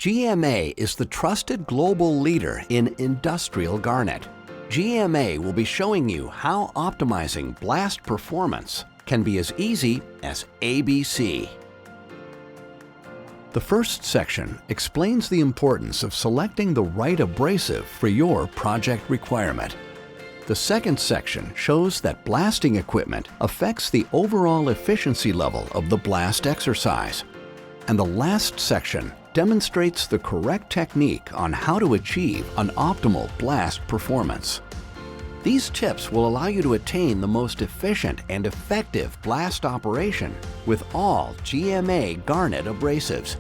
GMA is the trusted global leader in industrial garnet. GMA will be showing you how optimizing blast performance can be as easy as ABC. The first section explains the importance of selecting the right abrasive for your project requirement. The second section shows that blasting equipment affects the overall efficiency level of the blast exercise. And the last section demonstrates the correct technique on how to achieve an optimal blast performance. These tips will allow you to attain the most efficient and effective blast operation with all GMA garnet abrasives.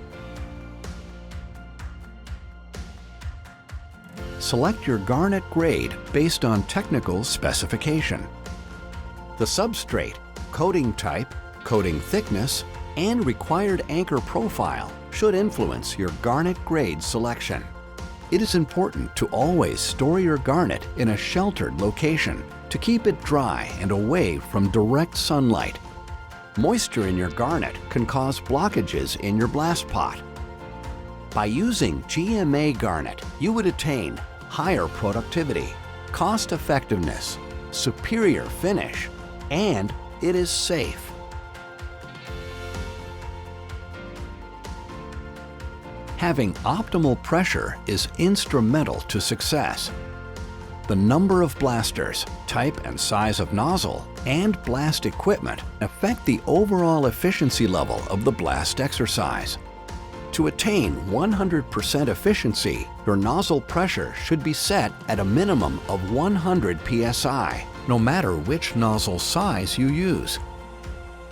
Select your garnet grade based on technical specification. The substrate, coating type, coating thickness, and required anchor profile should influence your garnet grade selection. It is important to always store your garnet in a sheltered location to keep it dry and away from direct sunlight. Moisture in your garnet can cause blockages in your blast pot. By using GMA garnet, you would attain higher productivity, cost effectiveness, superior finish, and it is safe. Having optimal pressure is instrumental to success. The number of blasters, type and size of nozzle, and blast equipment affect the overall efficiency level of the blast exercise. To attain 100% efficiency, your nozzle pressure should be set at a minimum of 100 psi, no matter which nozzle size you use.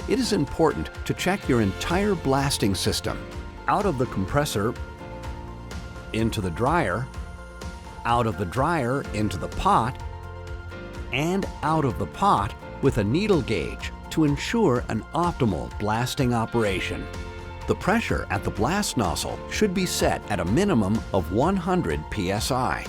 It is important to check your entire blasting system, out of the compressor, into the dryer, out of the dryer into the pot, and out of the pot with a needle gauge to ensure an optimal blasting operation. The pressure at the blast nozzle should be set at a minimum of 100 psi.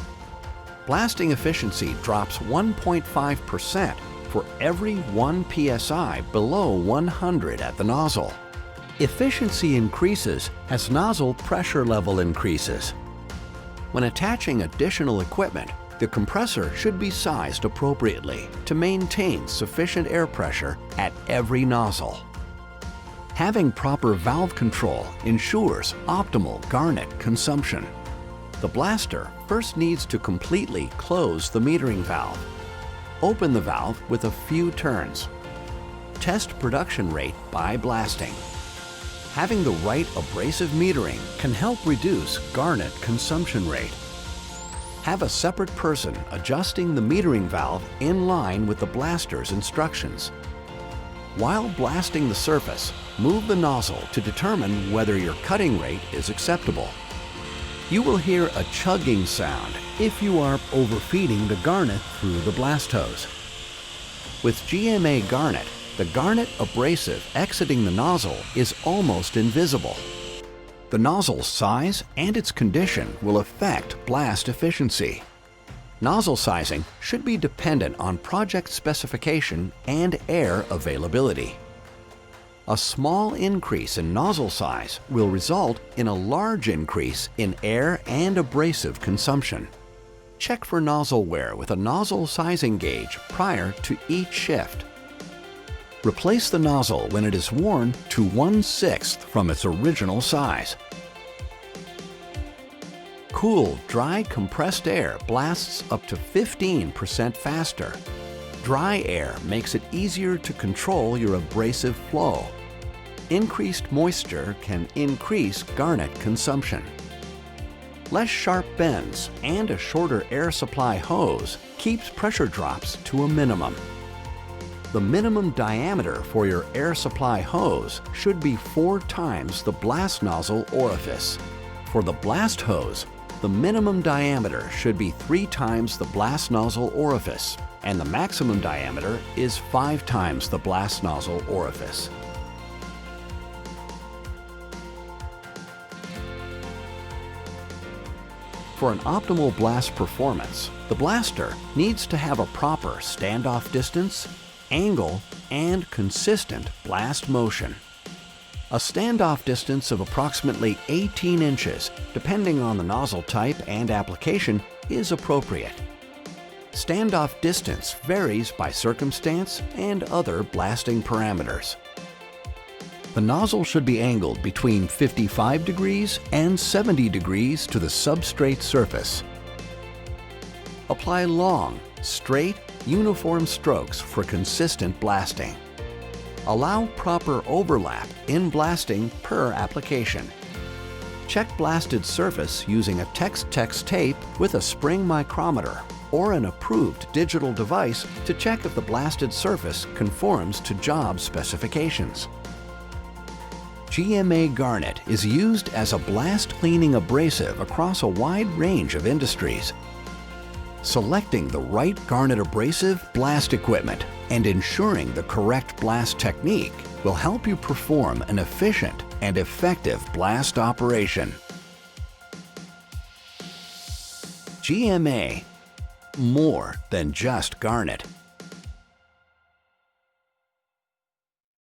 Blasting efficiency drops 1.5% for every 1 psi below 100 at the nozzle. Efficiency increases as nozzle pressure level increases. When attaching additional equipment, the compressor should be sized appropriately to maintain sufficient air pressure at every nozzle. Having proper valve control ensures optimal garnet consumption. The blaster first needs to completely close the metering valve. Open the valve with a few turns. Test production rate by blasting. Having the right abrasive metering can help reduce garnet consumption rate. Have a separate person adjusting the metering valve in line with the blaster's instructions. While blasting the surface, move the nozzle to determine whether your cutting rate is acceptable. You will hear a chugging sound if you are overfeeding the garnet through the blast hose. With GMA garnet, the garnet abrasive exiting the nozzle is almost invisible. The nozzle's size and its condition will affect blast efficiency. Nozzle sizing should be dependent on project specification and air availability. A small increase in nozzle size will result in a large increase in air and abrasive consumption. Check for nozzle wear with a nozzle sizing gauge prior to each shift. Replace the nozzle when it is worn to 1/6 from its original size. Cool, dry compressed air blasts up to 15% faster. Dry air makes it easier to control your abrasive flow. Increased moisture can increase garnet consumption. Less sharp bends and a shorter air supply hose keeps pressure drops to a minimum. The minimum diameter for your air supply hose should be 4 times the blast nozzle orifice. For the blast hose, the minimum diameter should be 3 times the blast nozzle orifice, and the maximum diameter is 5 times the blast nozzle orifice. For an optimal blast performance, the blaster needs to have a proper standoff distance, angle, and consistent blast motion. A standoff distance of approximately 18 inches, depending on the nozzle type and application, is appropriate. Standoff distance varies by circumstance and other blasting parameters. The nozzle should be angled between 55 degrees and 70 degrees to the substrate surface. Apply long, straight, uniform strokes for consistent blasting. Allow proper overlap in blasting per application. Check blasted surface using a Tex-Tex tape with a spring micrometer or an approved digital device to check if the blasted surface conforms to job specifications. GMA Garnet is used as a blast cleaning abrasive across a wide range of industries. Selecting the right garnet abrasive blast equipment and ensuring the correct blast technique will help you perform an efficient and effective blast operation. GMA, more than just garnet.